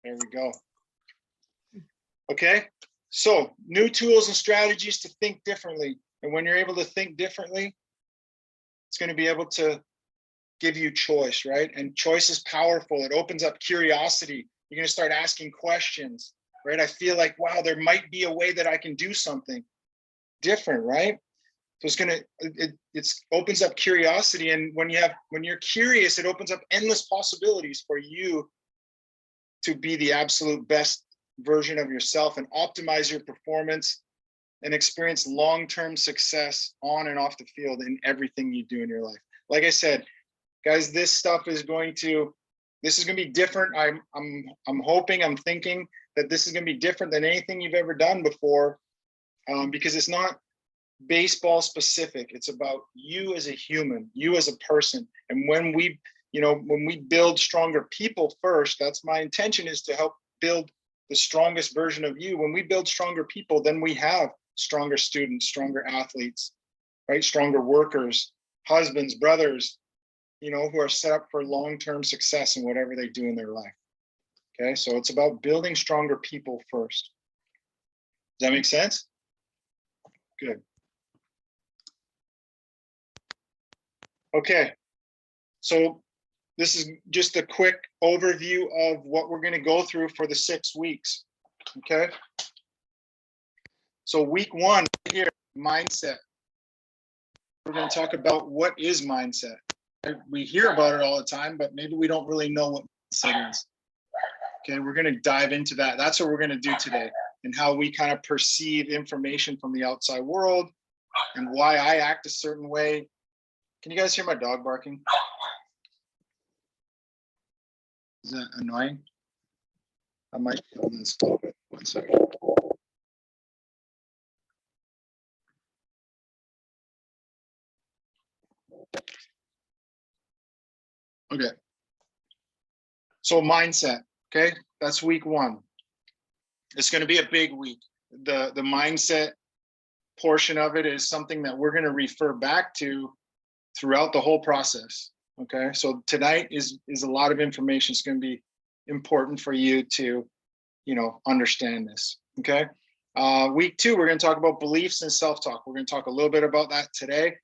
There we go. Okay, so new tools and strategies to think differently. And when you're able to think differently, it's going to be able to give you choice, right? And choice is powerful. It opens up curiosity. You're going to start asking questions, right? I feel like, wow, there might be a way that I can do something different, right? So it's going to, it opens up curiosity. And when you're curious, it opens up endless possibilities for you to be the absolute best version of yourself and optimize your performance and experience long-term success on and off the field in everything you do in your life. Like I said, guys, this stuff is going to be different. I'm hoping, I'm thinking that this is going to be different than anything you've ever done before, because it's not baseball specific. It's about you as a human, you as a person. And when we build stronger people first, that's my intention, is to help build the strongest version of you. When we build stronger people, then we have stronger students, stronger athletes, right? Stronger workers, husbands, brothers, who are set up for long-term success in whatever they do in their life. Okay, so it's about building stronger people first. Does that make sense? Good. Okay, so this is just a quick overview of what we're going to go through for the 6 weeks. Okay, so week 1 here, mindset. We're going to talk about what is mindset. We hear about it all the time, but maybe we don't really know what mindset is. Okay, we're going to dive into that. That's what we're going to do today, and how we kind of perceive information from the outside world and why I act a certain way. Can you guys hear my dog barking? Is that annoying? I might be able to stop it. 1 second. Okay. So mindset, okay? That's week 1. It's going to be a big week. The mindset portion of it is something that we're going to refer back to throughout the whole process. Okay, so tonight is a lot of information. It's going to be important for you to, understand this. Okay, week 2, we're going to talk about beliefs and self-talk. We're going to talk a little bit about that today.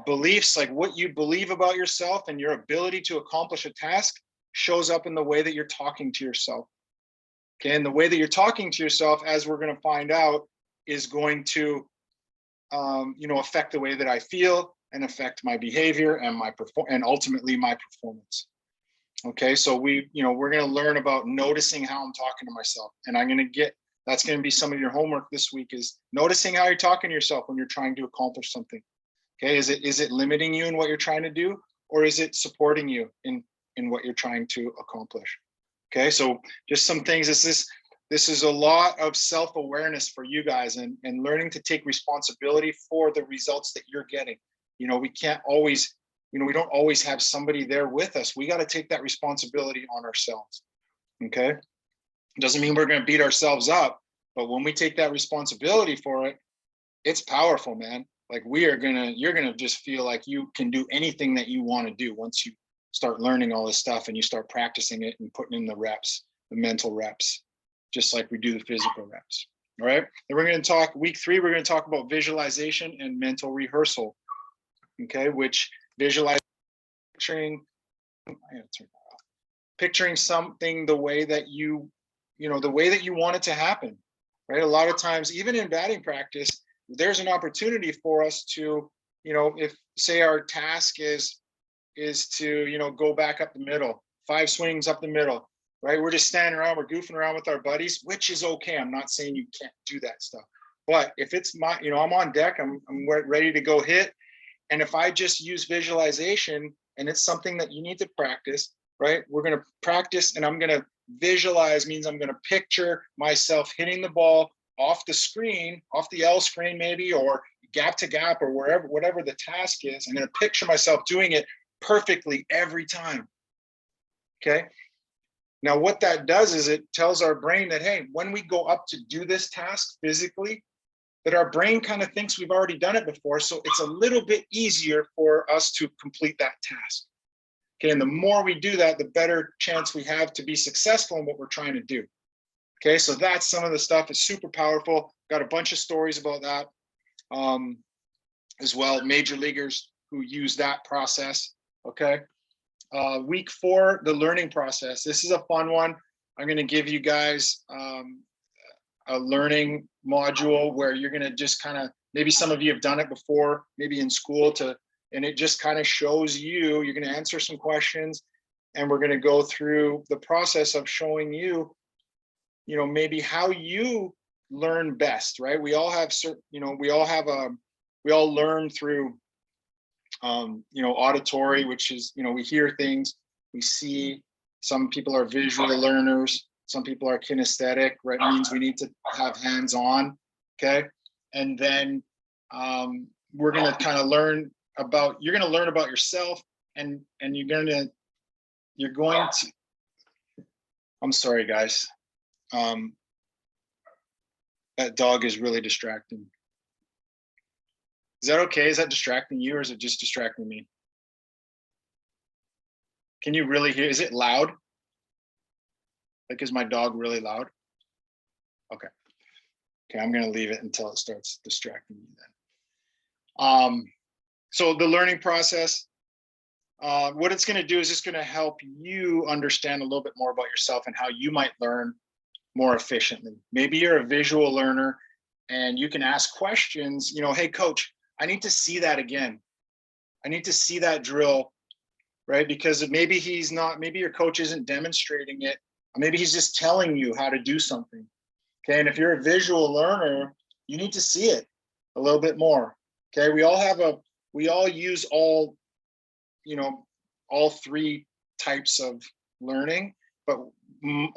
Beliefs, like what you believe about yourself and your ability to accomplish a task, shows up in the way that you're talking to yourself. Okay, and the way that you're talking to yourself, as we're going to find out, is going to, affect the way that I feel and affect my behavior and and ultimately my performance. Okay, so we're going to learn about noticing how I'm talking to myself, and that's going to be some of your homework this week, is noticing how you're talking to yourself when you're trying to accomplish something. Okay, is it limiting you in what you're trying to do, or is it supporting you in what you're trying to accomplish? Okay, so just some things. This is a lot of self-awareness for you guys, and learning to take responsibility for the results that you're getting. We can't always, we don't always have somebody there with us. We got to take that responsibility on ourselves. Okay, it doesn't mean we're going to beat ourselves up, but when we take that responsibility for it, it's powerful, man. Like you're gonna just feel like you can do anything that you want to do once you start learning all this stuff and you start practicing it and putting in the reps, the mental reps, just like we do the physical reps. All right, and we're going to talk week 3. We're going to talk about visualization and mental rehearsal. Okay, which picturing something the way that you want it to happen, right? A lot of times, even in batting practice, there's an opportunity for us to, if say our task is to, go back up the middle, 5 swings up the middle, right? We're just standing around, we're goofing around with our buddies, which is okay. I'm not saying you can't do that stuff, but if it's I'm on deck, I'm ready to go hit. And if I just use visualization, and it's something that you need to practice, right? We're going to practice, and I'm going to visualize, means I'm going to picture myself hitting the ball off the screen, off the L screen maybe, or gap to gap, or whatever the task is. I'm going to picture myself doing it perfectly every time. Okay. Now, what that does is it tells our brain that, hey, when we go up to do this task physically, that our brain kind of thinks we've already done it before. So it's a little bit easier for us to complete that task. Okay, and the more we do that, the better chance we have to be successful in what we're trying to do. Okay, so that's some of the stuff. It's super powerful. Got a bunch of stories about that as well. Major leaguers who use that process. Okay, week 4, the learning process. This is a fun one. I'm going to give you guys a learning module where you're going to just kind of, maybe some of you have done it before, maybe in school, and it just kind of shows you, you're going to answer some questions, and we're going to go through the process of showing you, you know, maybe how you learn best, right? We all have certain, you know, we all learn through, you know, auditory, which is, you know, we hear things, we see. Some people are visual learners. Some people are kinesthetic, right? It means we need to have hands-on, okay? And then we're going to kind of learn about, you're going to learn about yourself, and you're going to, I'm sorry, guys. That dog is really distracting. Is that okay? Is that distracting you, or is it just distracting me? Can you really hear? Is it loud? Like, is my dog really loud? Okay. Okay, I'm gonna leave it until it starts distracting me then. So the learning process, what it's gonna do is it's gonna help you understand a little bit more about yourself and how you might learn more efficiently. Maybe you're a visual learner and you can ask questions, you know, hey coach, I need to see that again. I need to see that drill, right? Because maybe he's not, maybe your coach isn't demonstrating it. Maybe he's just telling you how to do something. Okay, and if you're a visual learner, you need to see it a little bit more. Okay, we all use all, you know, all 3 types of learning, but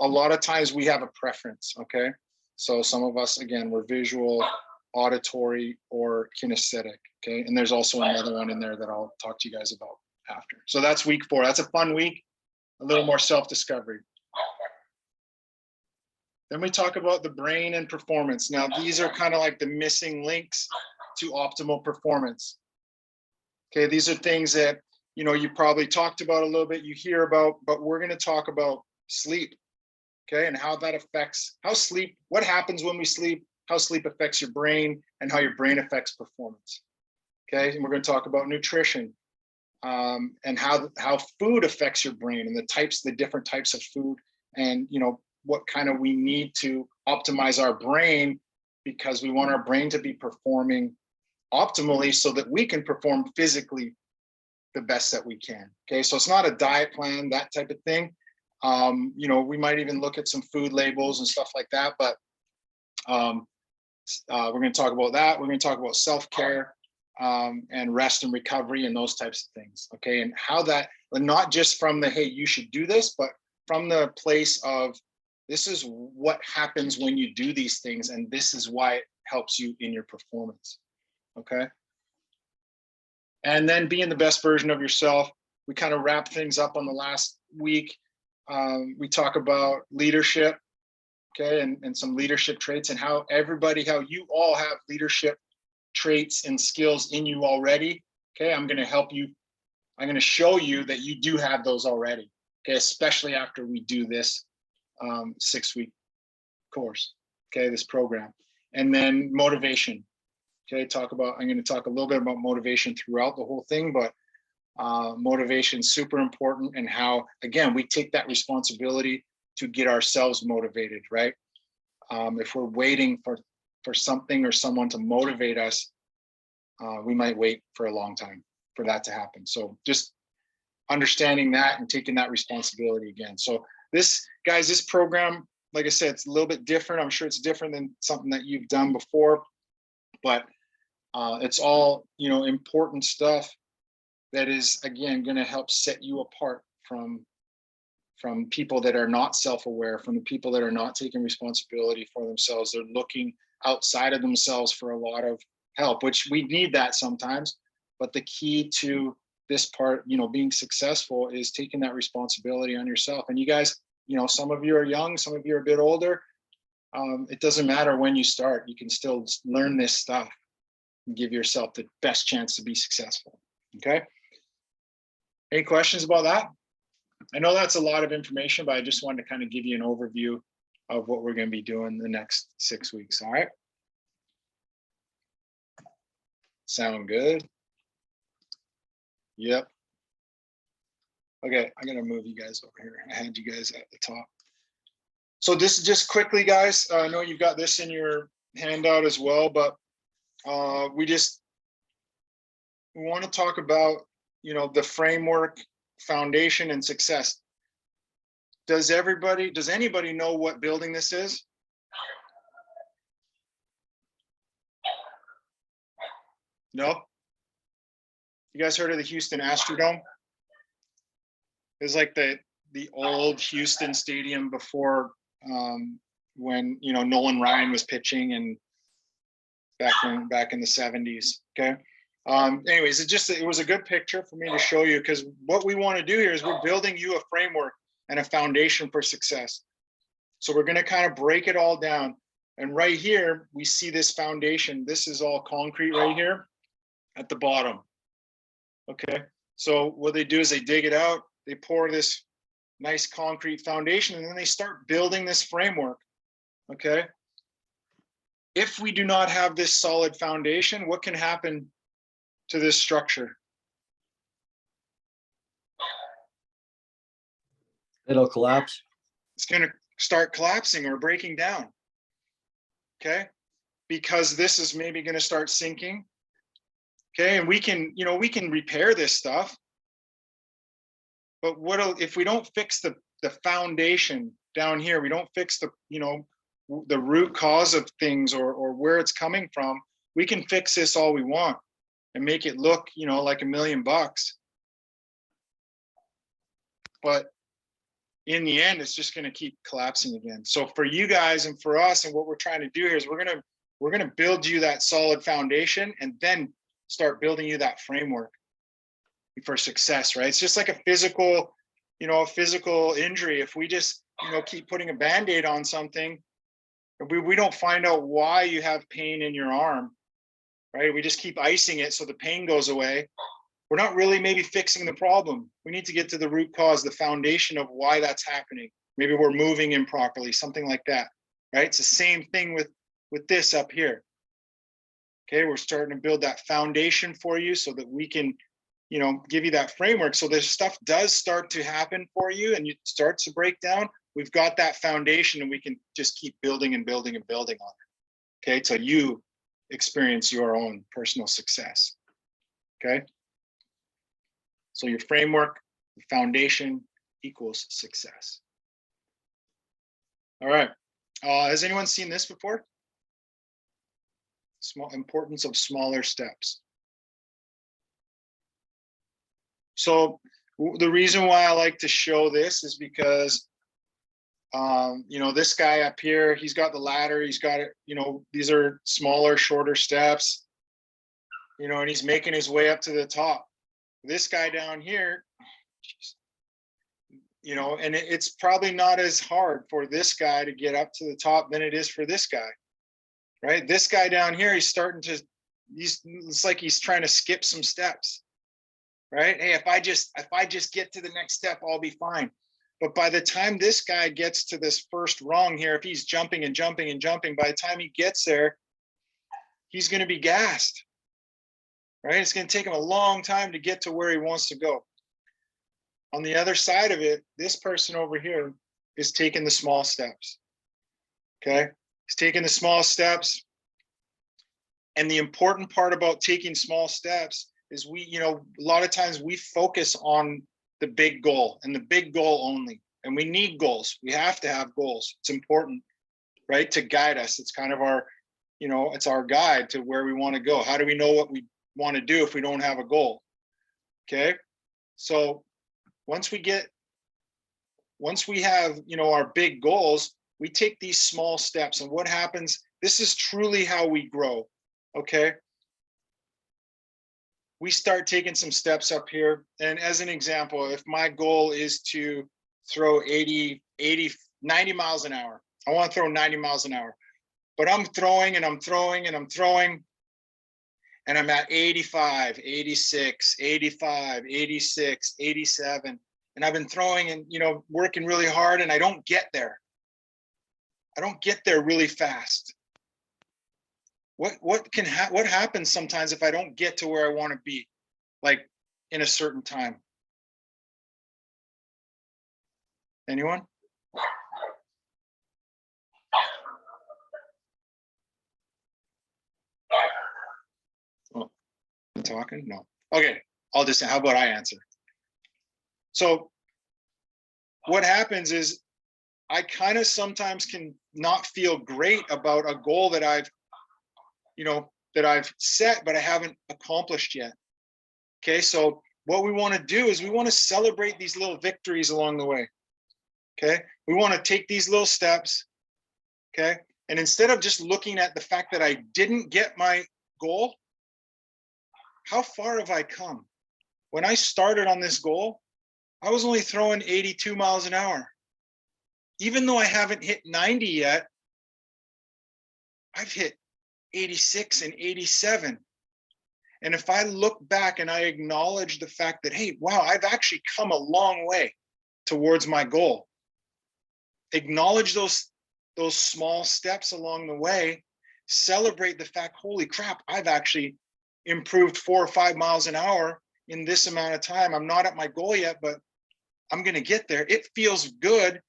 a lot of times we have a preference. Okay, so some of us, again, we're visual, auditory, or kinesthetic. Okay, and there's also another one in there that I'll talk to you guys about after. So that's week 4. That's a fun week, a little more self-discovery. Then we talk about the brain and performance. Now, these are kind of like the missing links to optimal performance. Okay, these are things that, you know, you probably talked about a little bit, you hear about, but we're going to talk about sleep. Okay, and how that affects, what happens when we sleep, how sleep affects your brain, and how your brain affects performance. Okay, and we're going to talk about nutrition, and how food affects your brain, and the different types of food, and, you know, what kind of we need to optimize our brain, because we want our brain to be performing optimally so that we can perform physically the best that we can. Okay, so it's not a diet plan, that type of thing. You know, we might even look at some food labels and stuff like that, but we're going to talk about that. We're going to talk about self-care, and rest and recovery and those types of things. Okay, and how that, not just from the, hey, you should do this, but from the place of, this is what happens when you do these things, and this is why it helps you in your performance. Okay. And then being the best version of yourself. We kind of wrap things up on the last week. We talk about leadership, okay, and some leadership traits, and how you all have leadership traits and skills in you already. Okay, I'm going to help you. I'm going to show you that you do have those already. Okay, especially after we do this 6-week course. Okay, this program. And then motivation. Okay, I'm going to talk a little bit about motivation throughout the whole thing, but motivation is super important, and how, again, we take that responsibility to get ourselves motivated, right? If we're waiting for something or someone to motivate us, we might wait for a long time for that to happen. So just understanding that and taking that responsibility again. So this program, like I said, it's a little bit different. I'm sure it's different than something that you've done before, but it's all, you know, important stuff that is, again, going to help set you apart from people that are not self-aware, from the people that are not taking responsibility for themselves. They're looking outside of themselves for a lot of help, which we need that sometimes. But the key to this part, you know, being successful, is taking that responsibility on yourself. And you guys, you know, some of you are young, some of you are a bit older. It doesn't matter when you start, you can still learn this stuff and give yourself the best chance to be successful. Okay. Any questions about that? I know that's a lot of information, but I just wanted to kind of give you an overview of what we're going to be doing the next 6 weeks. All right. Sound good? Yep. Okay, I'm gonna move you guys over here. I had you guys at the top. So this is just quickly, guys. I know you've got this in your handout as well, but we want to talk about, you know, the framework, foundation, and success. Does anybody know what building this is? No? You guys heard of the Houston Astrodome? It's like the old Houston Stadium before when, you know, Nolan Ryan was pitching and back in the 70s. Okay. Anyways, it was a good picture for me to show you, because what we want to do here is we're building you a framework and a foundation for success. So we're going to kind of break it all down. And right here, we see this foundation. This is all concrete right here at the bottom. Okay. So what they do is they dig it out, they pour this nice concrete foundation, and then they start building this framework. Okay. If we do not have this solid foundation, what can happen to this structure? It'll collapse. It's going to start collapsing or breaking down. Okay. Because this is maybe going to start sinking. Okay. And we can, you know, we can repair this stuff. But what if we don't fix the foundation down here? We don't fix the, you know, the root cause of things or where it's coming from. We can fix this all we want and make it look, you know, like $1 million. But in the end, it's just going to keep collapsing again. So for you guys and for us, and what we're trying to do here is we're going to build you that solid foundation and then start building you that framework for success, right? It's just like a physical, you know, a physical injury. If we just, you know, keep putting a Band-Aid on something, we don't find out why you have pain in your arm, right? We just keep icing it so the pain goes away. We're not really maybe fixing the problem. We need to get to the root cause, the foundation of why that's happening. Maybe we're moving improperly, something like that, right? It's the same thing with this up here. Okay, we're starting to build that foundation for you so that we can, you know, give you that framework. So this stuff does start to happen for you and it starts to break down. We've got that foundation and we can just keep building and building and building on it. Okay, till you experience your own personal success. Okay. So your framework, the foundation equals success. All right. Has anyone seen this before? Importance of smaller steps. So the reason why I like to show this is because, you know, this guy up here, he's got the ladder, he's got it, you know, these are smaller, shorter steps, you know, and he's making his way up to the top. This guy down here, you know, and it's probably not as hard for this guy to get up to the top than it is for this guy, right? This guy down here, it's like he's trying to skip some steps, right? Hey, if I just get to the next step, I'll be fine. But by the time this guy gets to this first rung here, if he's jumping and jumping and jumping, by the time he gets there, he's going to be gassed, right? It's going to take him a long time to get to where he wants to go. On the other side of it, this person over here is taking the small steps. Okay, he's taking the small steps. And the important part about taking small steps is you know, a lot of times we focus on the big goal and the big goal only. And we need goals. We have to have goals. It's important, right? To guide us. It's kind of our, you know, it's our guide to where we want to go. How do we know what we want to do if we don't have a goal? Okay. So once we have, you know, our big goals, we take these small steps. And what happens, this is truly how we grow. Okay. We start taking some steps up here. And as an example, if my goal is to throw 90 miles an hour, I want to throw 90 miles an hour, but I'm throwing and I'm throwing and I'm throwing. and I'm at 85, 86, 85, 86, 87. And I've been throwing and, you know, working really hard, and I don't get there. I don't get there really fast. What happens sometimes if I don't get to where I want to be, like in a certain time? Anyone? Oh, I'm talking? No. Okay, how about I answer? So what happens is I kind of sometimes can not feel great about a goal that I've set, but I haven't accomplished yet. Okay, so what we want to do is we want to celebrate these little victories along the way. Okay, we want to take these little steps. Okay, and instead of just looking at the fact that I didn't get my goal, how far have I come? When I started on this goal, I was only throwing 82 miles an hour. Even though I haven't hit 90 yet, I've hit 86 and 87. And if I look back and I acknowledge the fact that, hey, wow, I've actually come a long way towards my goal. Acknowledge those small steps along the way. Celebrate the fact, holy crap, I've actually improved 4 or 5 miles an hour in this amount of time. I'm not at my goal yet, but I'm going to get there. It feels good.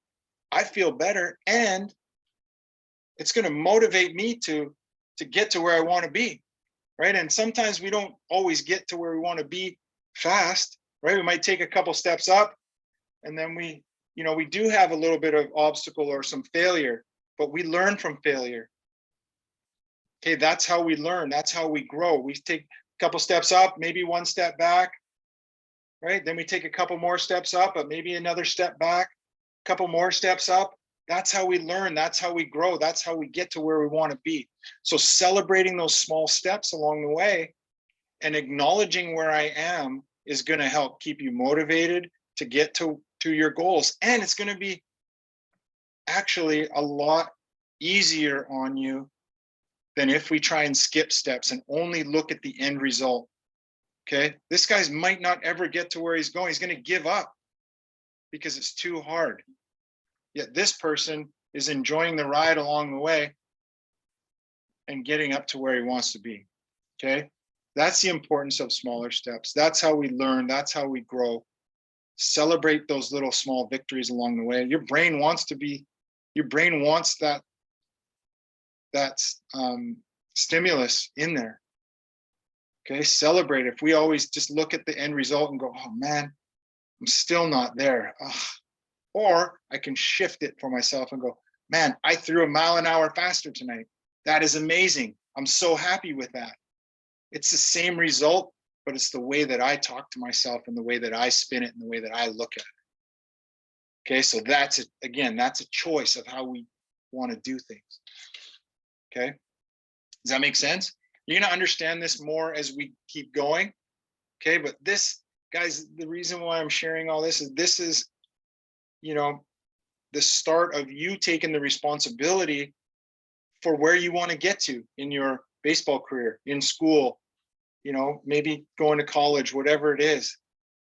I feel better, and it's going to motivate me to get to where I want to be, right? And sometimes we don't always get to where we want to be fast, right? We might take a couple steps up, and then we do have a little bit of obstacle or some failure, but we learn from failure. Okay, that's how we learn. That's how we grow. We take a couple steps up, maybe one step back, right? Then we take a couple more steps up, but maybe another step back, a couple more steps up. That's how we learn. That's how we grow. That's how we get to where we want to be. So celebrating those small steps along the way and acknowledging where I am is going to help keep you motivated to get to your goals. And it's going to be actually a lot easier on you than if we try and skip steps and only look at the end result. Okay, this guy's might not ever get to where he's going. He's going to give up because it's too hard. Yet this person is enjoying the ride along the way and getting up to where he wants to be. Okay, that's the importance of smaller steps. That's how we learn. That's how we grow. Celebrate those little small victories along the way. Your brain wants that stimulus in there. Okay, celebrate. If we always just look at the end result and go, oh man, I'm still not there. Ugh. Or I can shift it for myself and go, man, I threw a mile an hour faster tonight. That is amazing. I'm so happy with that. It's the same result, but it's the way that I talk to myself and the way that I spin it and the way that I look at it. Okay, so that's it. Again, that's a choice of how we want to do things. Okay, does that make sense? You're going to understand this more as we keep going. Okay, but this, guys, the reason why I'm sharing all this is, the start of you taking the responsibility for where you want to get to in your baseball career, in school, maybe going to college, whatever it is.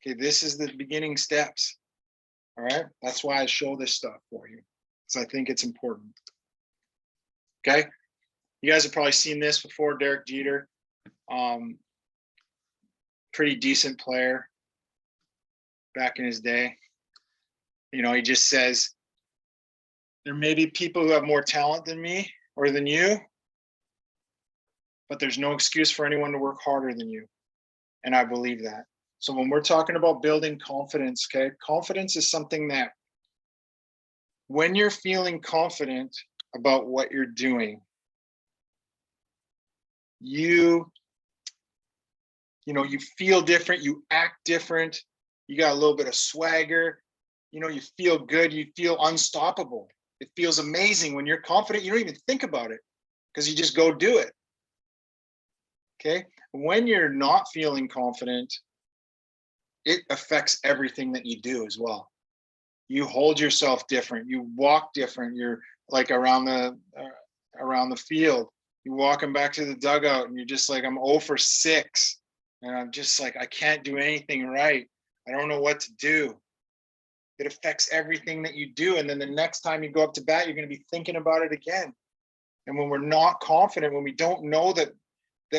Okay, this is the beginning steps. All right, that's why I show this stuff for you, because I think it's important. Okay, you guys have probably seen this before. Derek Jeter, pretty decent player back in his day. He just says, there may be people who have more talent than me or than you, but there's no excuse for anyone to work harder than you. And I believe that. So when we're talking about building confidence, okay, confidence is something that when you're feeling confident about what you're doing, you feel different, you act different, you got a little bit of swagger, you feel good, you feel unstoppable. It feels amazing when you're confident. You don't even think about it because you just go do it. Okay. When you're not feeling confident, it affects everything that you do as well. You hold yourself different. You walk different. You're like around the field. You're walking back to the dugout and you're just like, I'm 0 for 6. And I'm just like, I can't do anything right. I don't know what to do. It affects everything that you do. And then the next time you go up to bat, you're going to be thinking about it again. And when we're not confident, when we don't know that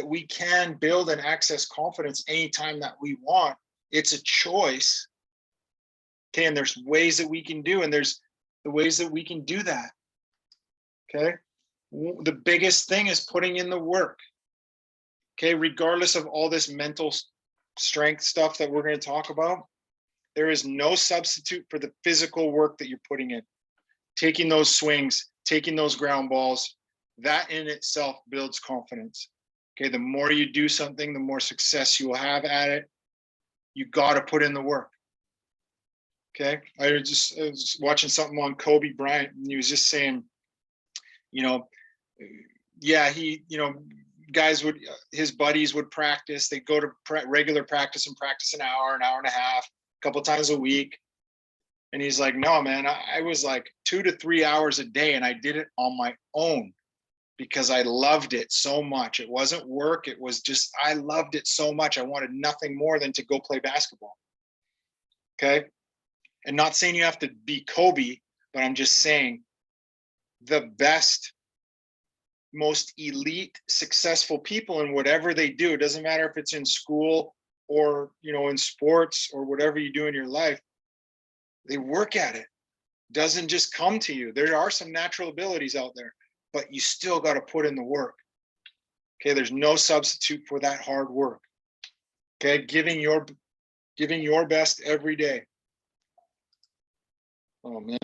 we can build and access confidence anytime that we want, it's a choice. Okay, and there's ways that we can do, and there's the ways that we can do that. Okay, the biggest thing is putting in the work. Okay, regardless of all this mental strength stuff that we're going to talk about, there is no substitute for the physical work that you're putting in. Taking those swings, taking those ground balls, that in itself builds confidence. Okay, the more you do something, the more success you will have at it. You got to put in the work. Okay, I was watching something on Kobe Bryant, and he was just saying, you know, yeah, he, you know, guys would, his buddies would practice. They'd go to regular practice and practice an hour and a half, a couple times a week. And he's like, no, man, I was like 2 to 3 hours a day, and I did it on my own because I loved it so much. It wasn't work. It was just, I loved it so much. I wanted nothing more than to go play basketball. Okay. And not saying you have to be Kobe, but I'm just saying the best, most elite, successful people in whatever they do, it doesn't matter if it's in school or, you know, in sports or whatever you do in your life, they work at it. It doesn't just come to you. There are some natural abilities out there, but you still got to put in the work. Okay, there's no substitute for that hard work. Okay, giving your best every day. Oh man.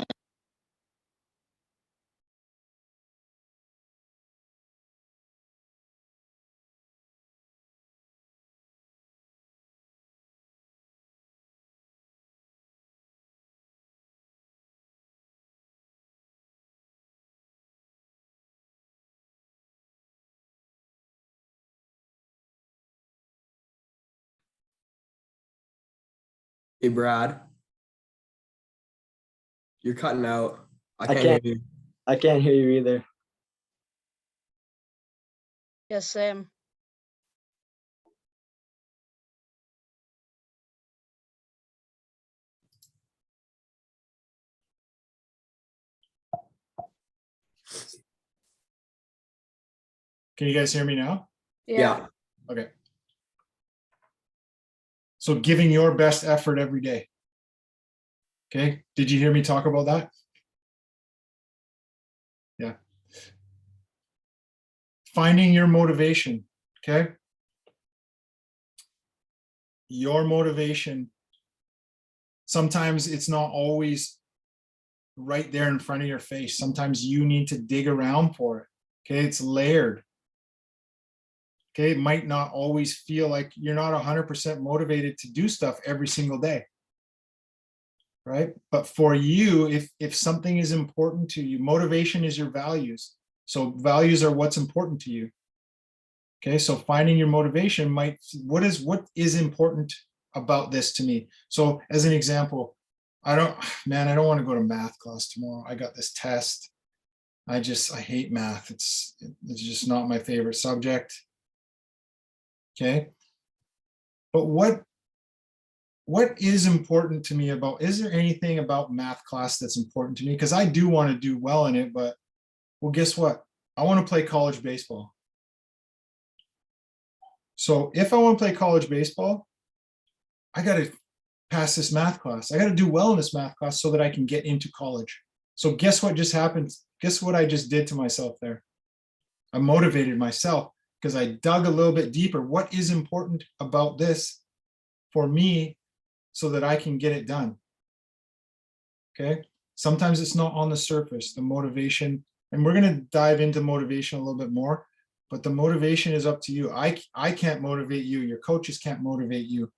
Hey, Brad, you're cutting out. I I can't can't. hear you. I can't hear you either. Yes, Sam. Can you guys hear me now? Yeah. Okay. So giving your best effort every day. Okay. Did you hear me talk about that? Yeah. Finding your motivation. Okay. Your motivation. Sometimes it's not always right there in front of your face. Sometimes you need to dig around for it. Okay. It's layered. Okay. It might not always feel like you're not 100% motivated to do stuff every single day. Right? But for you, if something is important to you, motivation is your values. So values are what's important to you. Okay, so finding your motivation might, what is important about this to me? So as an example, I don't want to go to math class tomorrow. I got this test. I hate math. It's just not my favorite subject. Okay. But what is important to me about, is there anything about math class that's important to me? Because I do want to do well in it, but well, guess what? I want to play college baseball. So if I want to play college baseball, I got to pass this math class. I got to do well in this math class so that I can get into college. So guess what just happened? Guess what I just did to myself there? I motivated myself because I dug a little bit deeper. What is important about this for me so that I can get it done? Okay. Sometimes it's not on the surface, the motivation, and we're going to dive into motivation a little bit more, but the motivation is up to you. I can't motivate you. Your coaches can't motivate you.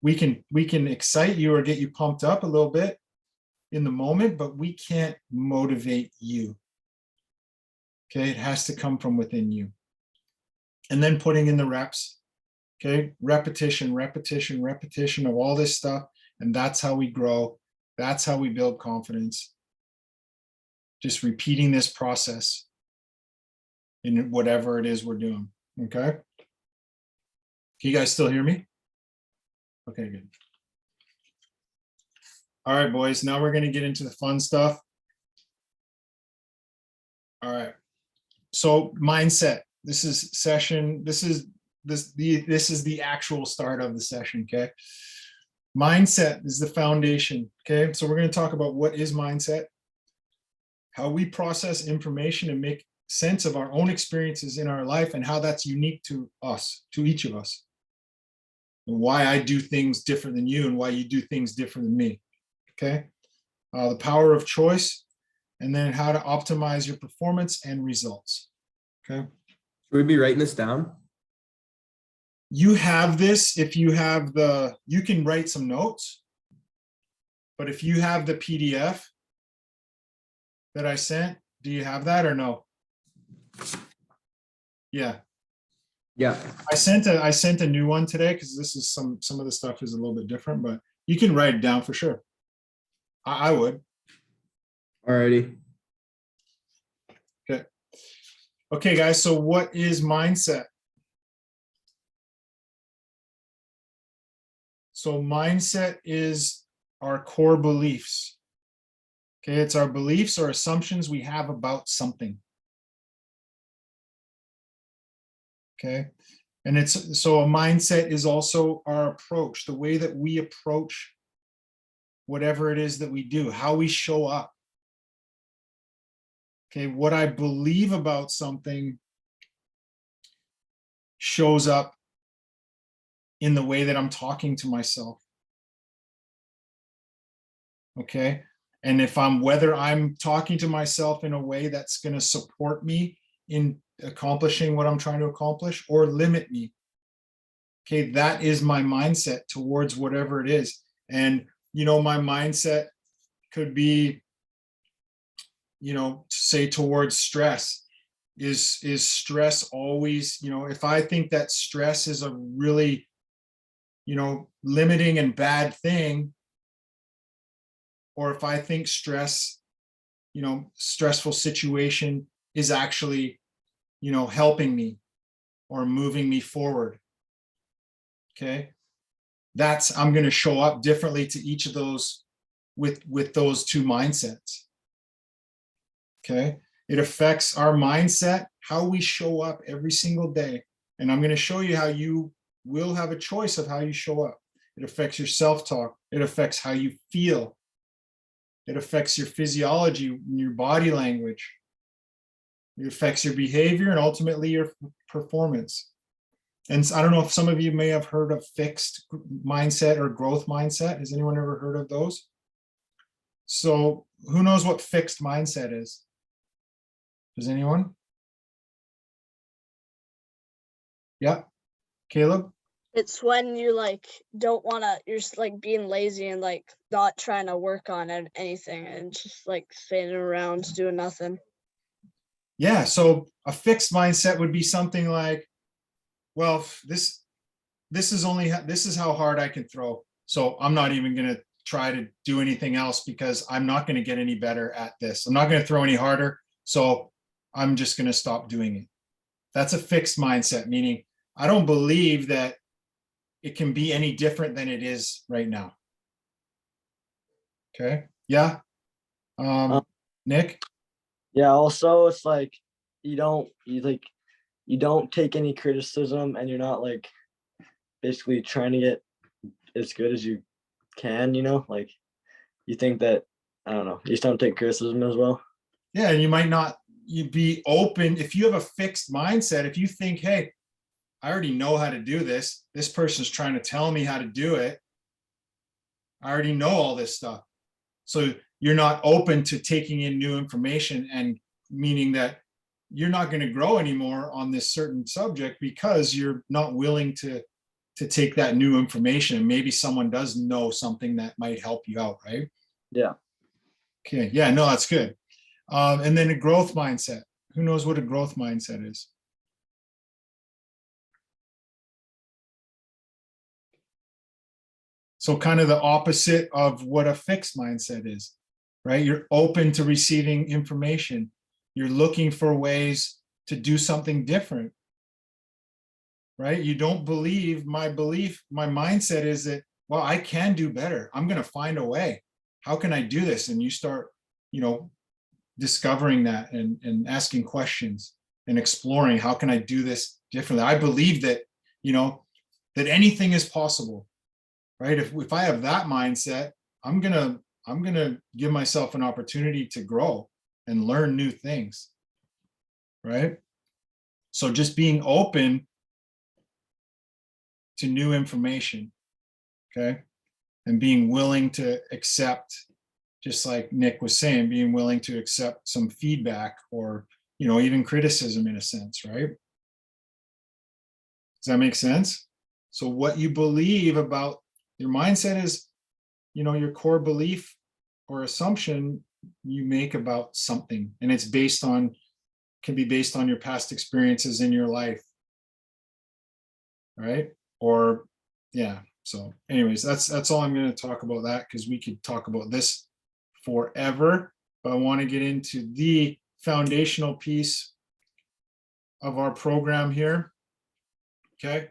We can excite you or get you pumped up a little bit in the moment, but we can't motivate you. Okay. It has to come from within you. And then putting in the reps. Okay. Repetition of all this stuff. And that's how we grow. That's how we build confidence. Just repeating this process. in whatever it is we're doing. Okay. Can you guys still hear me? Okay, good. All right, boys, now we're going to get into the fun stuff. All right. So mindset. This is the actual start of the session, okay? Mindset is the foundation, okay? So we're going to talk about what is mindset, how we process information and make sense of our own experiences in our life, and how that's unique to us, to each of us. And why I do things different than you and why you do things different than me, okay? The power of choice, and then how to optimize your performance and results, okay? Should we be writing this down? You have this, if you have you can write some notes, but if you have the PDF that I sent, do you have that or no? Yeah, Yeah. I sent a new one today because this is some of the stuff is a little bit different, but you can write it down for sure. I would. Alrighty. Okay, guys, so what is mindset? So mindset is our core beliefs. Okay, it's our beliefs or assumptions we have about something. Okay, and it's so a mindset is also our approach, the way that we approach whatever it is that we do, how we show up. Okay, what I believe about something shows up in the way that I'm talking to myself. Okay, and whether I'm talking to myself in a way that's going to support me in accomplishing what I'm trying to accomplish or limit me. Okay, that is my mindset towards whatever it is. And, my mindset could be, say towards stress. Is stress always, if I think that stress is a really, limiting and bad thing, or if I think stress, stressful situation is actually, helping me or moving me forward. Okay. I'm going to show up differently to each of those with those two mindsets. Okay. It affects our mindset, how we show up every single day. And I'm going to show you how you will have a choice of how you show up. It affects your self-talk. It affects how you feel. It affects your physiology and your body language. It affects your behavior and ultimately your performance. And I don't know if some of you may have heard of fixed mindset or growth mindset. Has anyone ever heard of those? So who knows what fixed mindset is? Does anyone? Yeah, Caleb? It's when you don't wanna, you're just being lazy and not trying to work on anything and just sitting around doing nothing. Yeah, so a fixed mindset would be something like, well, this is how hard I can throw. So I'm not even going to try to do anything else because I'm not going to get any better at this. I'm not going to throw any harder. So I'm just going to stop doing it. That's a fixed mindset, meaning I don't believe that it can be any different than it is right now. Okay. Yeah. Nick? Yeah, also it's you don't take any criticism, and you're not basically trying to get as good as you can, you think that, I don't know, you just don't take criticism as well. Yeah, and you'd be open if you have a fixed mindset. If you think, hey, I already know how to do this. This person's trying to tell me how to do it. I already know all this stuff. So you're not open to taking in new information, and meaning that you're not going to grow anymore on this certain subject because you're not willing to take that new information. Maybe someone does know something that might help you out, right? Yeah. Okay. Yeah, no, that's good. And then a growth mindset. Who knows what a growth mindset is? So kind of the opposite of what a fixed mindset is, right? You're open to receiving information. You're looking for ways to do something different. Right? You don't believe my belief, my mindset is that, well, I can do better. I'm going to find a way. How can I do this? And you start, discovering that and asking questions and exploring, how can I do this differently? I believe that, that anything is possible, right? If I have that mindset, I'm going to give myself an opportunity to grow and learn new things, right? So just being open to new information, okay? And being willing to accept, just like Nick was saying, being willing to accept some feedback or, even criticism in a sense, right? Does that make sense? So what you believe about your mindset is, your core belief or assumption you make about something, and it's can be based on your past experiences in your life, right? Or yeah. So anyways, that's all I'm going to talk about that, because we could talk about this forever, but I want to get into the foundational piece of our program here. Okay.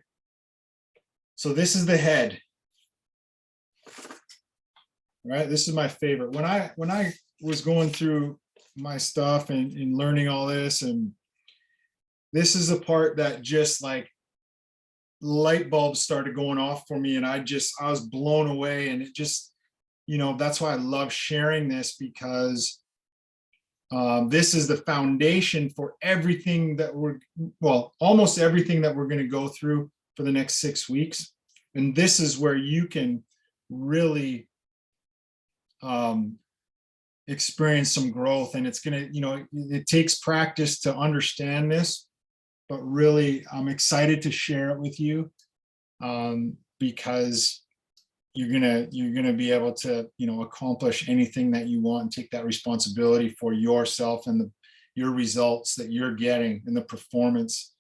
So this is the head. Right. This is my favorite. When I was going through my stuff and learning all this, and this is the part that just like light bulbs started going off for me, and I was blown away. And it just, that's why I love sharing this, because this is the foundation for everything that almost everything that we're going to go through for the next 6 weeks. And this is where you can really experience some growth. And it's going to, it takes practice to understand this, but really I'm excited to share it with you, because you're gonna be able to accomplish anything that you want and take that responsibility for yourself and your results that you're getting and the performance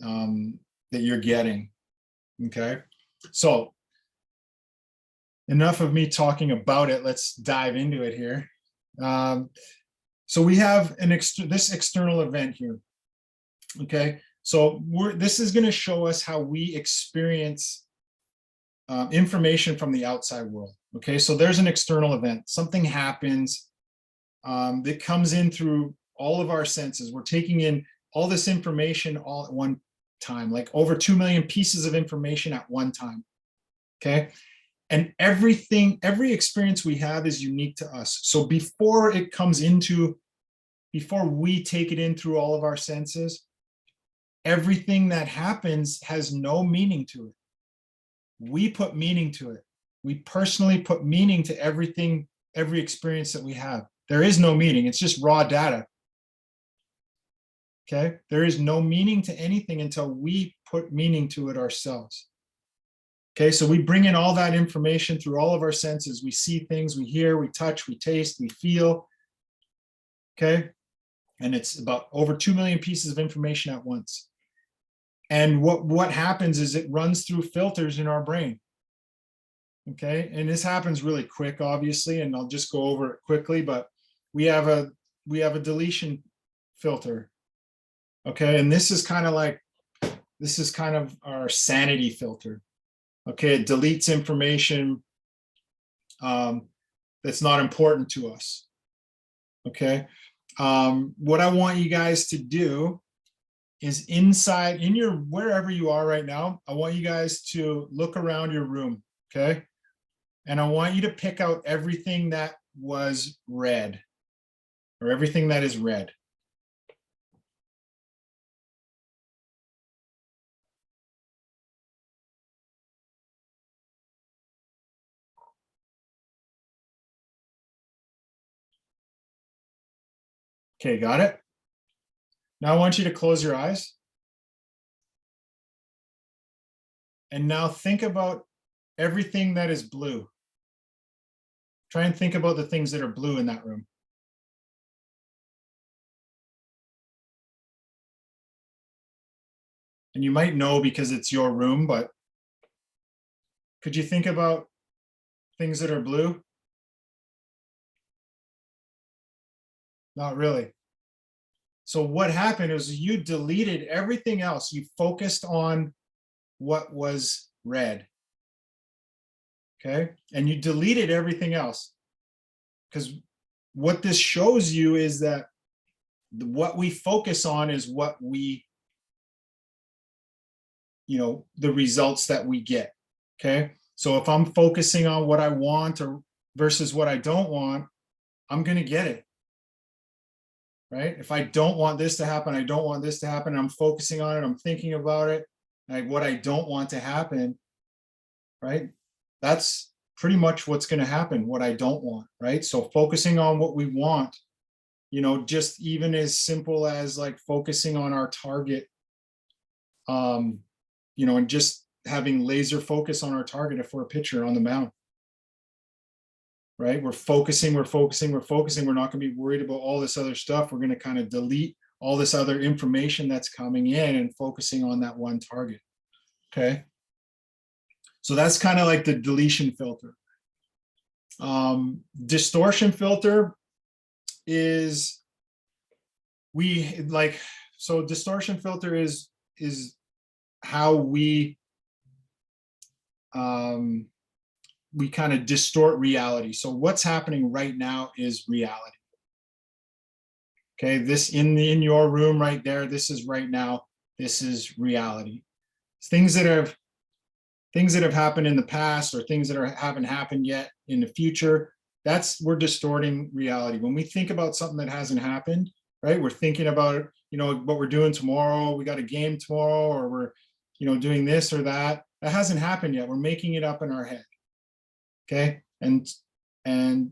that you're getting. Okay, so enough of me talking about it. Let's dive into it here. So we have this external event here. Okay, so this is going to show us how we experience information from the outside world. Okay, so there's an external event. Something happens that comes in through all of our senses. We're taking in all this information all at one time, like over 2 million pieces of information at one time. Okay, and every experience we have is unique to us. So before we take it in through all of our senses, everything that happens has no meaning to it. We put meaning to it. We personally put meaning to everything, every experience that we have. There is no meaning. It's just raw data. Okay? There is no meaning to anything until we put meaning to it ourselves. Okay? So we bring in all that information through all of our senses. We see things, we hear, we touch, we taste, we feel. Okay? And it's about over 2 million pieces of information at once. And what happens is it runs through filters in our brain. Okay, and this happens really quick, obviously, and I'll just go over it quickly, but we have a deletion filter. Okay, and this is kind of our sanity filter. Okay, it deletes information that's not important to us. Okay, what I want you guys to do is inside in your wherever you are right now, I want you guys to look around your room, okay? And I want you to pick out everything that was red, or everything that is red. Okay, got it? Now I want you to close your eyes. And now think about everything that is blue. Try and think about the things that are blue in that room. And you might know because it's your room, but could you think about things that are blue? Not really. So what happened is you deleted everything else. You focused on what was red. Okay, and you deleted everything else. Because what this shows you is that what we focus on is what we, the results that we get. Okay, so if I'm focusing on what I want or versus what I don't want, I'm going to get it. Right? If I don't want this to happen, I don't want this to happen, I'm focusing on it, I'm thinking about it, like what I don't want to happen, right? That's pretty much what's going to happen, what I don't want, right? So focusing on what we want, just even as simple as like focusing on our target, and just having laser focus on our target if we're a pitcher on the mound. Right? We're focusing. We're not going to be worried about all this other stuff. We're going to kind of delete all this other information that's coming in and focusing on that one target. Okay. So that's kind of like the deletion filter. Distortion filter is distortion filter is how we kind of distort reality. So what's happening right now is reality. Okay, this in your room right there, this is right now, this is reality. Things that have happened in the past or things that haven't happened yet in the future, we're distorting reality. When we think about something that hasn't happened, right? We're thinking about, what we're doing tomorrow, we got a game tomorrow, or we're, doing this or that. That hasn't happened yet. We're making it up in our head. Okay, and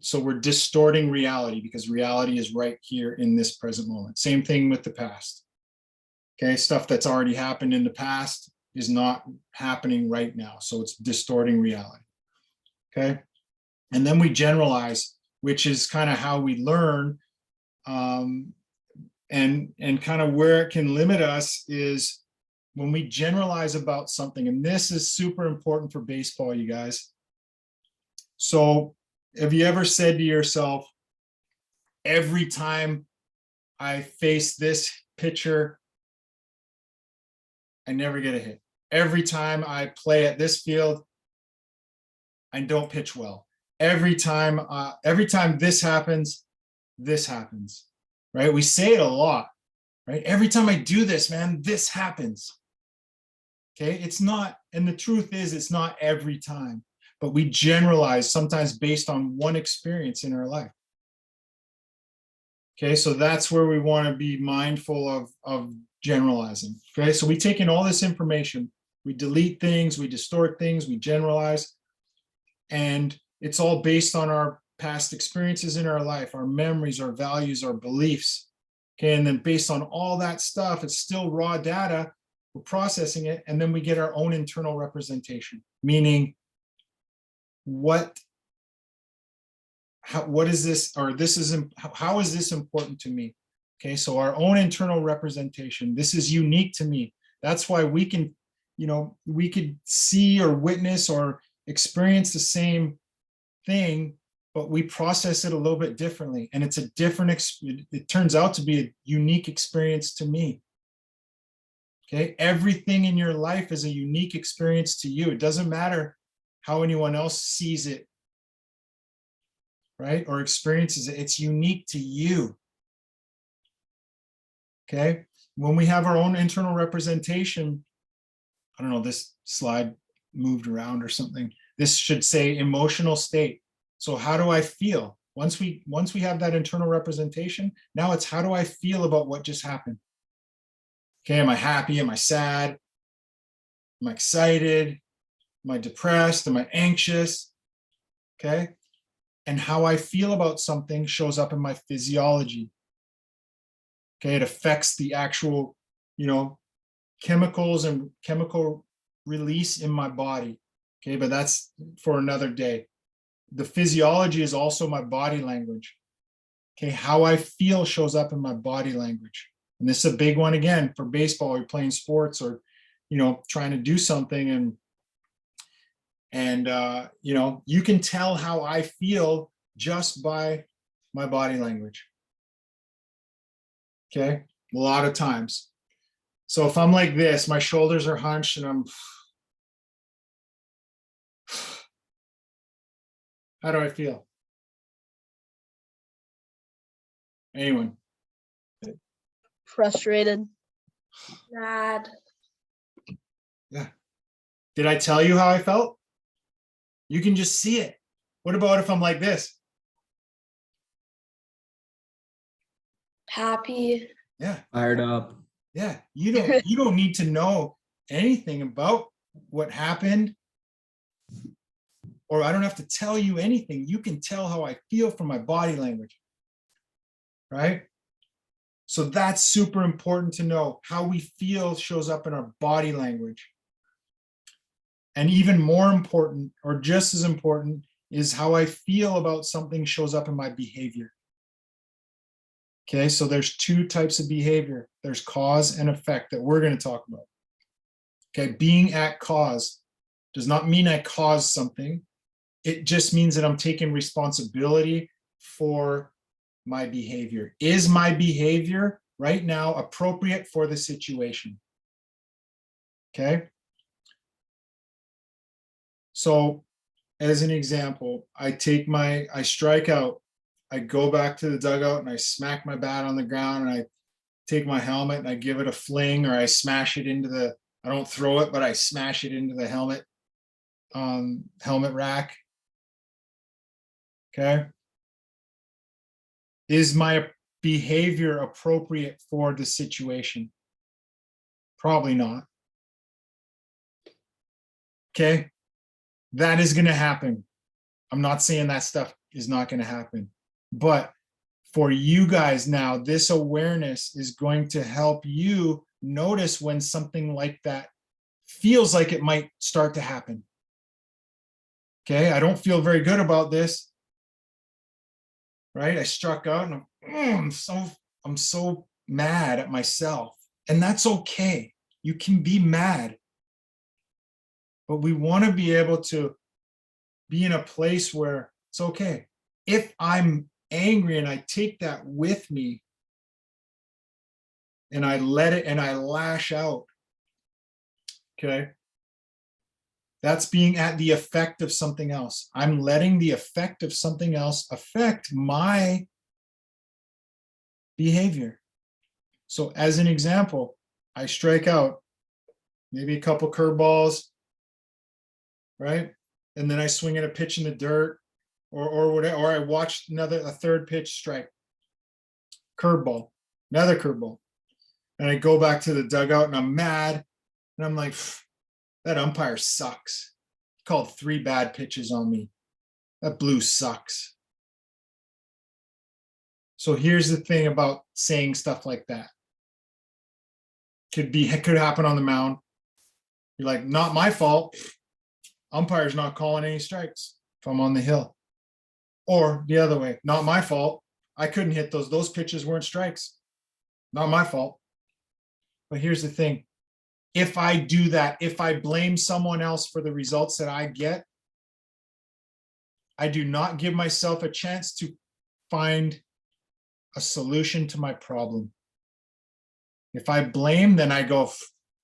so we're distorting reality because reality is right here in this present moment. Same thing with the past. Okay, stuff that's already happened in the past is not happening right now, so it's distorting reality. Okay, and then we generalize, which is kind of how we learn, and kind of where it can limit us is when we generalize about something, and this is super important for baseball, you guys. So have you ever said to yourself, every time I face this pitcher, I never get a hit. Every time I play at this field, I don't pitch well. Every time this happens, right? We say it a lot, right? Every time I do this, man, this happens. Okay, it's not, and the truth is it's not every time. But we generalize sometimes based on one experience in our life. Okay, so that's where we want to be mindful of generalizing. Okay, so we take in all this information, we delete things, we distort things, we generalize, and it's all based on our past experiences in our life, our memories, our values, our beliefs. Okay, and then based on all that stuff, it's still raw data, we're processing it, and then we get our own internal representation, meaning how is this important to me? Okay, so our own internal representation, this is unique to me. That's why we can, we could see or witness or experience the same thing, but we process it a little bit differently. And it's a different, it turns out to be a unique experience to me. Okay, everything in your life is a unique experience to you. It doesn't matter how anyone else sees it, right? Or experiences it. It's unique to you. Okay. When we have our own internal representation, I don't know, this slide moved around or something. This should say emotional state. So how do I feel? Once we have that internal representation, now it's how do I feel about what just happened? Okay, am I happy? Am I sad? Am I excited? Am I depressed? Am I anxious? Okay. And how I feel about something shows up in my physiology. Okay. It affects the actual, chemicals and chemical release in my body. Okay. But that's for another day. The physiology is also my body language. Okay. How I feel shows up in my body language. And this is a big one again for baseball or playing sports or, trying to do something and you can tell how I feel just by my body language. Okay, a lot of times. So if I'm like this, my shoulders are hunched and I'm, how do I feel? Anyone? Frustrated. Mad. Did I tell you how I felt? You can just see it. What about if I'm like this? Happy. Yeah, Fired up. yeah. You don't need to know anything about what happened. Or I don't have to tell you anything. You can tell how I feel from my body language. Right? So that's super important to know. How we feel shows up in our body language. And even more important, or just as important, is how I feel about something shows up in my behavior. Okay, so there's two types of behavior. There's cause and effect that we're going to talk about. Okay, being at cause does not mean I caused something. It just means that I'm taking responsibility for my behavior. Is my behavior right now appropriate for the situation? Okay. So as an example, I strike out, I go back to the dugout and I smack my bat on the ground and I take my helmet and I give it a fling, or I smash it into I don't throw it, but I smash it into the helmet rack. Okay. Is my behavior appropriate for the situation? Probably not. Okay. That is going to happen. I'm not saying that stuff is not going to happen, but for you guys now, this awareness is going to help you notice when something like that feels like it might start to happen. Okay, I don't feel very good about this. Right? I struck out and I'm so mad at myself. And that's okay. You can be mad. But we want to be able to be in a place where it's okay. If I'm angry and I take that with me and I let it and I lash out, okay, that's being at the effect of something else. I'm letting the effect of something else affect my behavior. So as an example, I strike out maybe a couple curveballs, right? And then I swing at a pitch in the dirt or whatever, or I watch a third pitch strike, curveball, another curveball. And I go back to the dugout and I'm mad. And I'm like, that umpire sucks. He called 3 bad pitches on me. That blue sucks. So here's the thing about saying stuff like that. Could happen on the mound. You're like, not my fault. Umpire's not calling any strikes if I'm on the hill. Or the other way, not my fault. I couldn't hit those. Those pitches weren't strikes. Not my fault. But here's the thing. If I do that, if I blame someone else for the results that I get, I do not give myself a chance to find a solution to my problem. If I blame, then I go,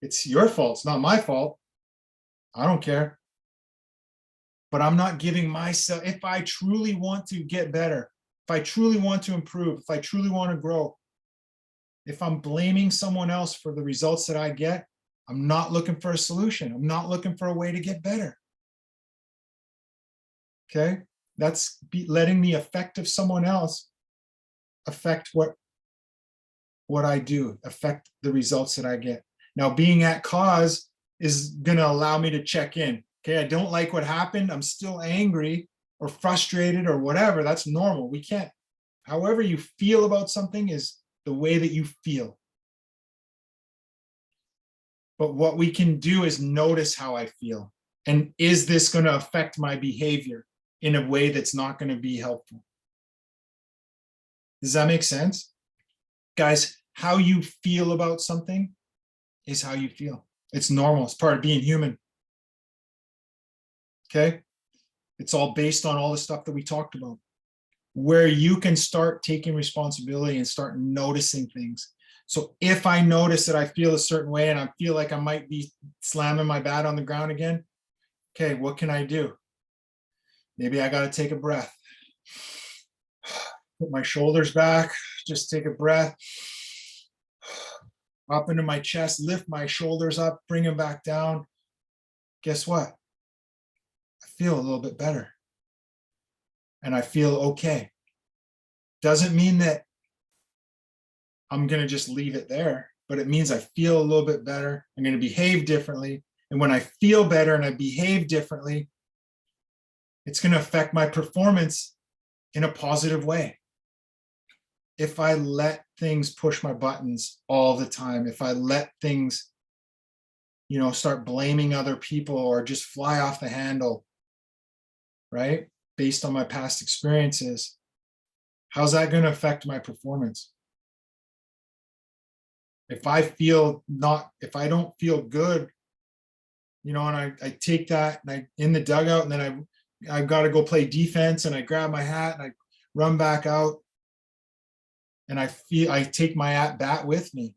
it's your fault. It's not my fault. I don't care. But I'm not giving myself, if I truly want to get better, if I truly want to improve, if I truly want to grow, if I'm blaming someone else for the results that I get, I'm not looking for a solution. I'm not looking for a way to get better. Okay? That's letting the effect of someone else affect what I do, affect the results that I get. Now, being at cause is going to allow me to check in. Okay, I don't like what happened. I'm still angry or frustrated or whatever. That's normal. We can't, however you feel about something is the way that you feel. But what we can do is notice how I feel. And is this going to affect my behavior in a way that's not going to be helpful? Does that make sense? Guys, how you feel about something is how you feel. It's normal. It's part of being human. Okay? It's all based on all the stuff that we talked about. Where you can start taking responsibility and start noticing things. So if I notice that I feel a certain way and I feel like I might be slamming my bat on the ground again, okay, what can I do? Maybe I got to take a breath. Put my shoulders back, just take a breath. Up into my chest, lift my shoulders up, bring them back down. Guess what? I feel a little bit better. And I feel okay. Doesn't mean that I'm going to just leave it there, but it means I feel a little bit better. I'm going to behave differently. And when I feel better and I behave differently, it's going to affect my performance in a positive way. If I let things push my buttons all the time, if I let things, start blaming other people or just fly off the handle, right? Based on my past experiences, how's that going to affect my performance? If I don't feel good, and I take that and I in the dugout and then I've got to go play defense and I grab my hat and I run back out and I take my at bat with me.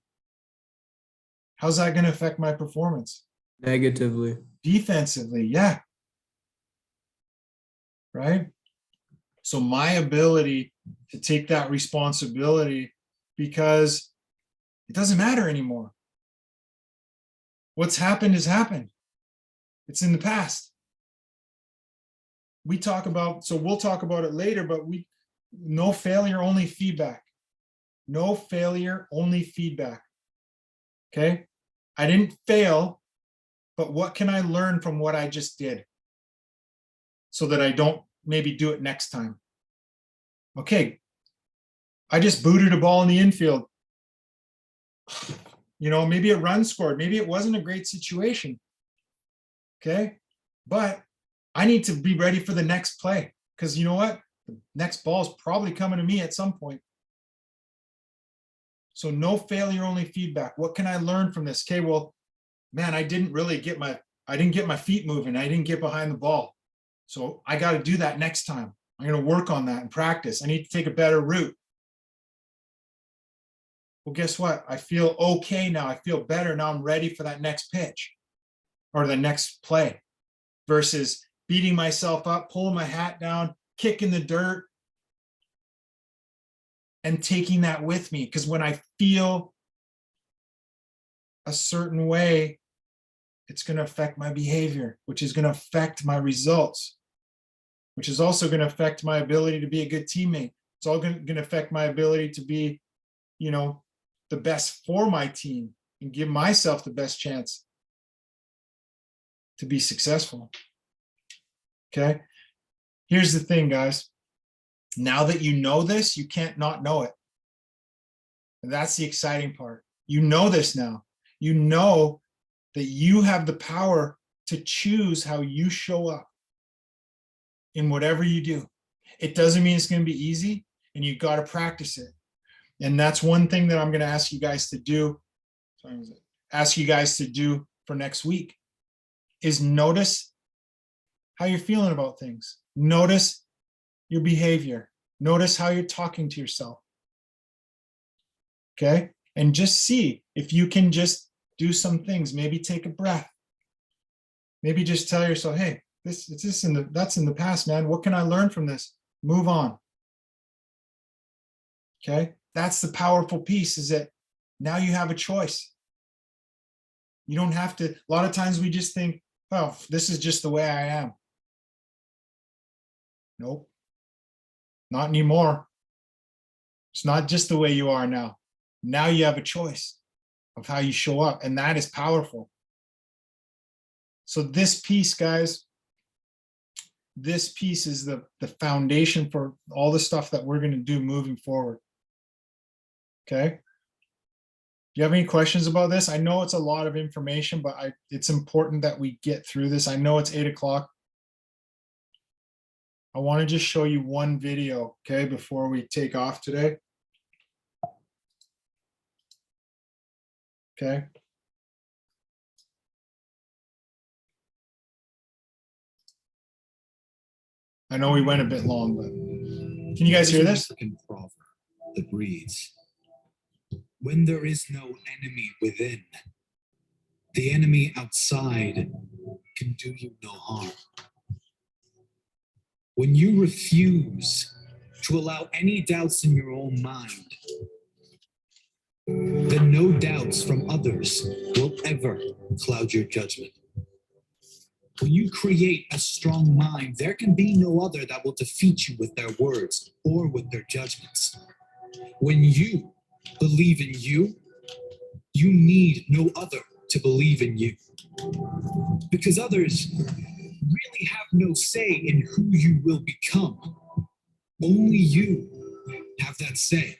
How's that going to affect my performance? Negatively. Defensively, yeah. Right? So my ability to take that responsibility, because it doesn't matter anymore. What's happened has happened. It's in the past. We'll talk about it later, but no failure, only feedback. No failure, only feedback. Okay? I didn't fail, but what can I learn from what I just did so that I don't maybe do it next time? Okay, I just booted a ball in the infield. Maybe a run scored. Maybe it wasn't a great situation. Okay, but I need to be ready for the next play, because you know what? The next ball is probably coming to me at some point. So no failure, only feedback. What can I learn from this? Okay, well, man, I didn't get my feet moving. I didn't get behind the ball. So I got to do that next time. I'm going to work on that and practice. I need to take a better route. Well, guess what? I feel okay now. I feel better. Now I'm ready for that next pitch or the next play, versus beating myself up, pulling my hat down, kicking the dirt, and taking that with me. Because when I feel a certain way, it's going to affect my behavior, which is going to affect my results, which is also going to affect my ability to be a good teammate. It's all going to affect my ability to be, the best for my team and give myself the best chance to be successful. Okay. Here's the thing, guys. Now that you know this, you can't not know it. And that's the exciting part. You know this now. You know that you have the power to choose how you show up in whatever you do. It doesn't mean it's going to be easy, and you've got to practice it. And that's one thing that I'm going to ask you guys to do. For next week is notice how you're feeling about things. Notice your behavior. Notice how you're talking to yourself. Okay? And just see if you can just do some things. Maybe take a breath. Maybe just tell yourself, hey, that's in the past, man. What can I learn from this? Move on. Okay? That's the powerful piece, is that now you have a choice. You don't have to. A lot of times we just think, oh, this is just the way I am. Nope. Not anymore. It's not just the way you are now. Now you have a choice of how you show up, and that is powerful. So this piece, guys, this piece is the foundation for all the stuff that we're going to do moving forward. Okay. Do you have any questions about this? I know it's a lot of information, but it's important that we get through this. I know it's 8 o'clock. I want to just show you one video, okay, before we take off today. Okay. I know we went a bit long, but can you guys hear this? African proverb that reads, when there is no enemy within, the enemy outside can do you no harm. When you refuse to allow any doubts in your own mind, then no doubts from others will ever cloud your judgment. When you create a strong mind, there can be no other that will defeat you with their words or with their judgments. When you believe in you, you need no other to believe in you. Because others really have no say in who you will become. Only you have that say.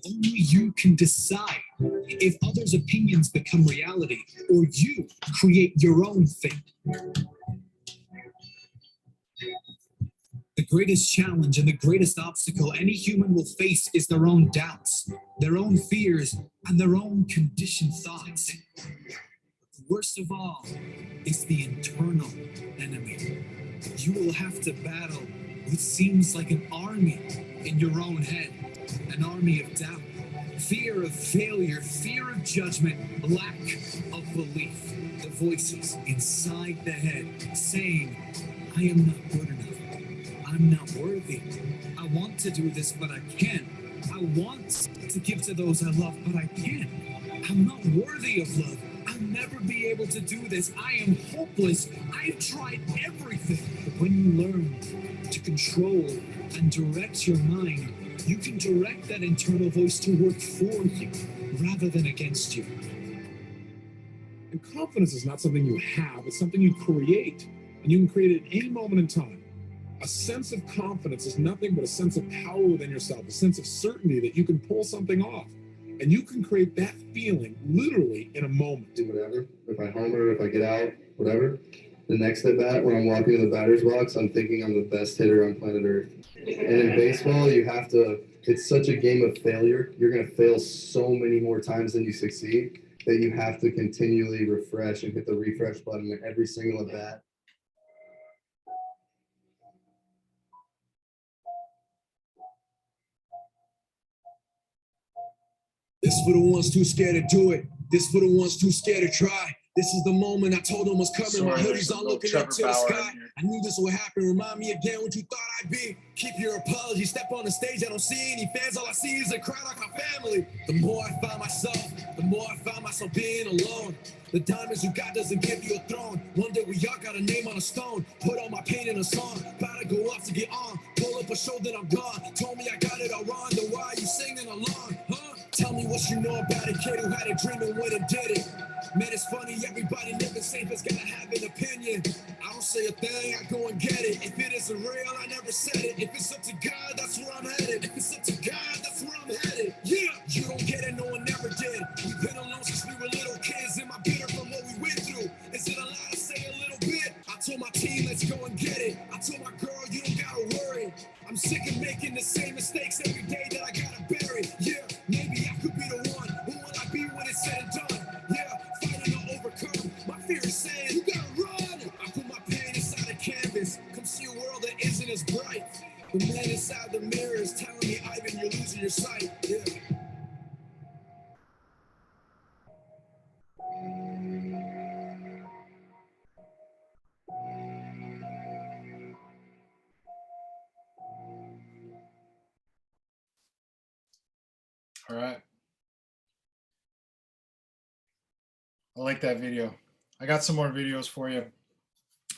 Only you can decide if others' opinions become reality or you create your own fate. The greatest challenge and the greatest obstacle any human will face is their own doubts, their own fears, and their own conditioned thoughts. Worst of all is the internal enemy. You will have to battle what seems like an army in your own head, an army of doubt, fear of failure, fear of judgment, lack of belief. The voices inside the head saying, I am not good enough. I'm not worthy. I want to do this, but I can't. I want to give to those I love, but I can't. I'm not worthy of love. I'll never be able to do this. I am hopeless. I've tried everything. But when you learn to control and direct your mind, you can direct that internal voice to work for you rather than against you. And confidence is not something you have, it's something you create. And you can create it at any moment in time. A sense of confidence is nothing but a sense of power within yourself, a sense of certainty that you can pull something off. And you can create that feeling literally in a moment. Do whatever. If I homer, if I get out, whatever. The next at bat, when I'm walking to the batter's box, I'm thinking I'm the best hitter on planet Earth. And in baseball, you have to, it's such a game of failure. You're going to fail so many more times than you succeed that you have to continually refresh and hit the refresh button at every single at bat. This for the ones too scared to do it. This for the ones too scared to try. This is the moment I told them was coming. My hoodies on looking up to the sky. I knew this would happen. Remind me again what you thought I'd be. Keep your apologies. Step on the stage. I don't see any fans. All I see is a crowd like my family. The more I find myself being alone. The diamonds you got doesn't give you a throne. One day we all got a name on a stone. Put all my pain in a song. About to go off to get on. Pull up a show, then I'm gone. Told me I got it all wrong. Then why are you singing along? Huh? Tell me what you know about a kid who had a dream and went and did it. Man, it's funny, everybody living safe has gotta have an opinion. I don't say a thing, I go and get it. If it isn't real, I never said it. If it's up to God, that's where I'm headed. If it's up to God, that's where I'm headed. Yeah, you don't get it, no one never did. We've been alone since we were little kids. Am I bitter from what we went through? Is it allowed to say a little bit? I told my team, let's go and get it. I told my girl, you don't gotta worry. I'm sick of making the same mistakes every day that I gotta bury. Yeah, maybe I could be the one. Who will I be when it's said and done? Yeah, fighting to overcome. My fear is saying, you gotta run. I put my pain inside a canvas. Come see a world that isn't as bright. The man inside the mirror is telling me, Ivan, you're losing your sight. Yeah. All right. I like that video. I got some more videos for you.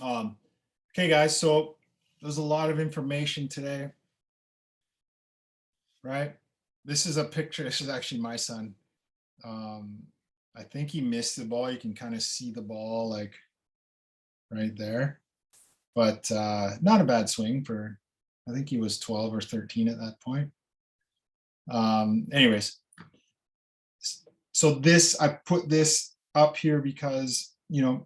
Okay, guys, so there's a lot of information today, right? This is a picture. This is actually my son. I think he missed the ball. You can kind of see the ball like right there, but not a bad swing for, I think he was 12 or 13 at that point. Anyways, so this, I put this up here because, you know,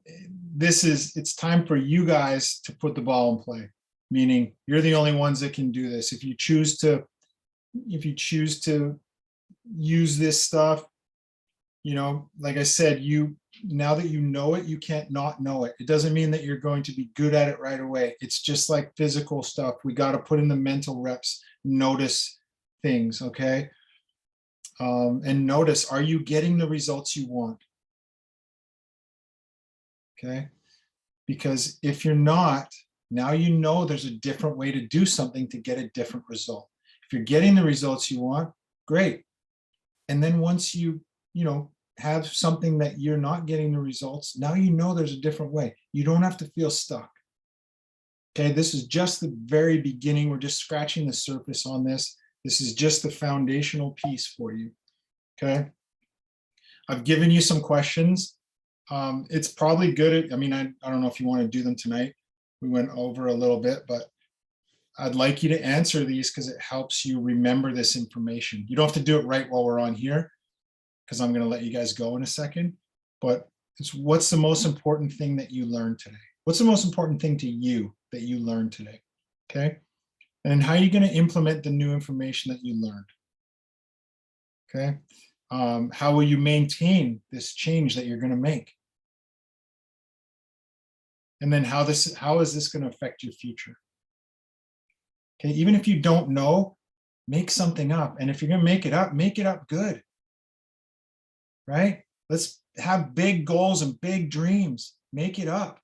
it's time for you guys to put the ball in play, meaning you're the only ones that can do this. If you choose to use this stuff, you know, like I said, now that you know it, you can't not know it. It doesn't mean that you're going to be good at it right away. It's just like physical stuff. We got to put in the mental reps, notice things. Okay. And notice, are you getting the results you want? Okay, because if you're not, now you know there's a different way to do something to get a different result. If you're getting the results you want, great. And then once you have something that you're not getting the results, now you know there's a different way. You don't have to feel stuck. Okay, this is just the very beginning. We're just scratching the surface on this. This is just the foundational piece for you. Okay, I've given you some questions. It's probably good. I don't know if you want to do them tonight. We went over a little bit, but I'd like you to answer these because it helps you remember this information. You don't have to do it right while we're on here, because I'm going to let you guys go in a second. But it's what's the most important thing that you learned today? What's the most important thing to you that you learned today? Okay. And how are you going to implement the new information that you learned? Okay. How will you maintain this change that you're going to make? And then how is this going to affect your future? Okay, even if you don't know, make something up. And if you're going to make it up good. Right? Let's have big goals and big dreams. Make it up.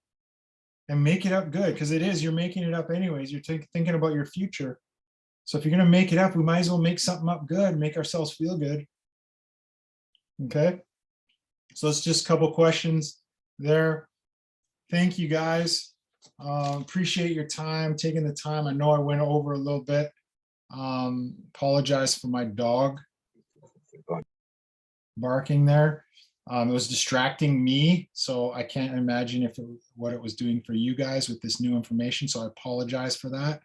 And make it up good, because you're making it up anyways. You're thinking about your future. So if you're going to make it up, we might as well make something up good, make ourselves feel good. Okay. So it's just a couple questions there. Thank you guys. Appreciate your time, taking the time. I know I went over a little bit. Apologize for my dog barking there. It was distracting me, so I can't imagine what it was doing for you guys with this new information. So I apologize for that.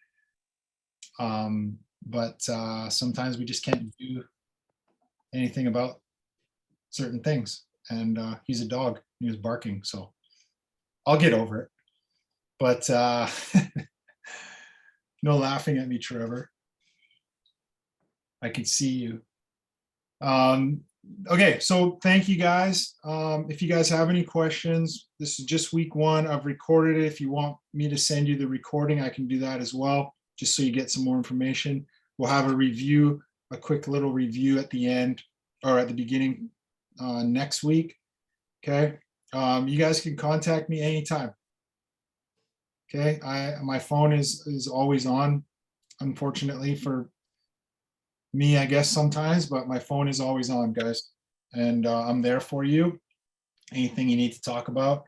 But sometimes we just can't do anything about certain things. And he's a dog. He was barking, so I'll get over it. But no laughing at me, Trevor. I can see you. Okay, so thank you guys. If you guys have any questions, this is just week 1. I've recorded it. If you want me to send you the recording, I can do that as well, just so you get some more information. We'll have a quick little review at the end or at the beginning next week. Okay, you guys can contact me anytime. Okay, my phone is always on, unfortunately for me, I guess sometimes, but my phone is always on, guys, and I'm there for you. Anything you need to talk about.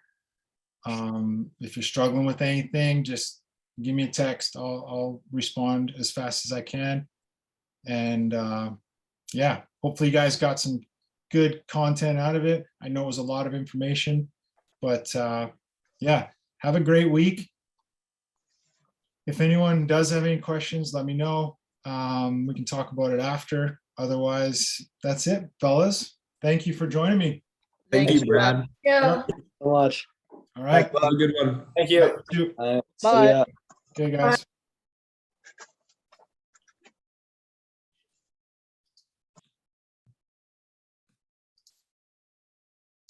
If you're struggling with anything, just give me a text. I'll respond as fast as I can. And yeah, hopefully you guys got some good content out of it. I know it was a lot of information, but yeah, have a great week. If anyone does have any questions, let me know. We can talk about it after. Otherwise, that's it, fellas. Thank you for joining me. Thank you, Brad. Yeah. So much. All right. Have a good one. Thank you. You. See Bye. ya. Okay, guys.